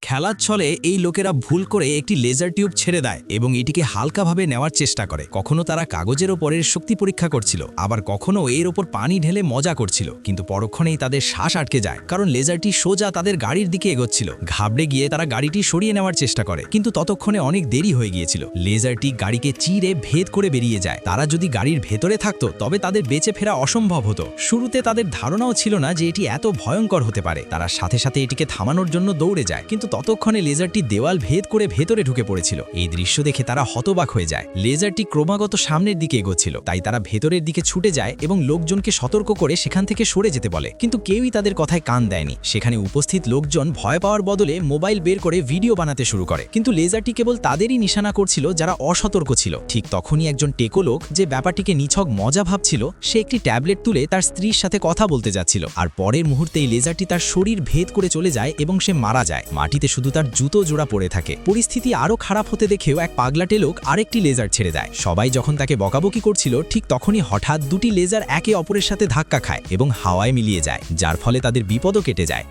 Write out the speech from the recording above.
খেলার ছলে এই লোকেরা ভুল করে একটি লেজার টিউব ছেড়ে দেয় এবং এটিকে হালকাভাবে নেওয়ার চেষ্টা করে। কখনো তারা কাগজের ওপরের শক্তি পরীক্ষা করছিল, আবার কখনো এর ওপর পানি ঢেলে মজা করছিল, কিন্তু পরক্ষণেই তাদের শ্বাস আটকে যায় কারণ লেজারটি সোজা তাদের গাড়ির দিকে এগোচ্ছিল। ঘাবড়ে গিয়ে তারা গাড়িটি সরিয়ে নেওয়ার চেষ্টা করে, কিন্তু ততক্ষণে অনেক দেরি হয়ে গিয়েছিল। লেজারটি গাড়িকে চিরে ভেদ করে বেরিয়ে যায়। তারা যদি গাড়ির ভেতরে থাকতো তবে তাদের বেঁচে ফেরা অসম্ভব হতো। শুরুতে তাদের ধারণাও ছিল না যে এটি এত ভয়ঙ্কর হতে পারে। তারা সাথে সাথে এটিকে থামানোর জন্য দৌড়ে যায়, কিন্তু ততক্ষণে লেজারটি দেওয়াল ভেদ করে ভেতরে ঢুকে পড়েছিল। এই দৃশ্য দেখে তারা হতবাক হয়ে যায়। লেজারটি ক্রমাগত সামনের দিকে এগোচ্ছিল, তাই তারা ভেতরের দিকে ছুটে যায় এবং লোকজনকে সতর্ক করে সেখান থেকে সরে যেতে বলে, কিন্তু কেউই তাদের কথায় কান দেয়নি। সেখানে উপস্থিত লোকজন ভয় পাওয়ার বদলে মোবাইল বের করে ভিডিও বানাতে শুরু করে, কিন্তু লেজারটি কেবল তাদেরই নিশানা করছিল যারা অসতর্ক ছিল। ঠিক তখনই একজন টেকো লোক, যে ব্যাপারটিকে নিছক মজা ভাবছিল, সে একটি ট্যাবলেট তুলে তার স্ত্রীর সাথে কথা বলতে যাচ্ছিল, আর পরের মুহূর্তেই লেজারটি তার শরীর ভেদ করে চলে যায় এবং সে মারা যায়। মাটিতে শুধু তার জুতো জোড়া পড়ে থাকে। পরিস্থিতি আরও খারাপ হতে দেখেও এক পাগলাটে লোক আরেকটি লেজার ছেড়ে দেয়। সবাই যখন তাকে বকাবকি করছিল, ঠিক তখনই হঠাৎ দুটি লেজার একে অপরের সাথে ধাক্কা খায় এবং হাওয়ায় মিলিয়ে যায়, যার ফলে তাদের বিপদও কেটে যায়।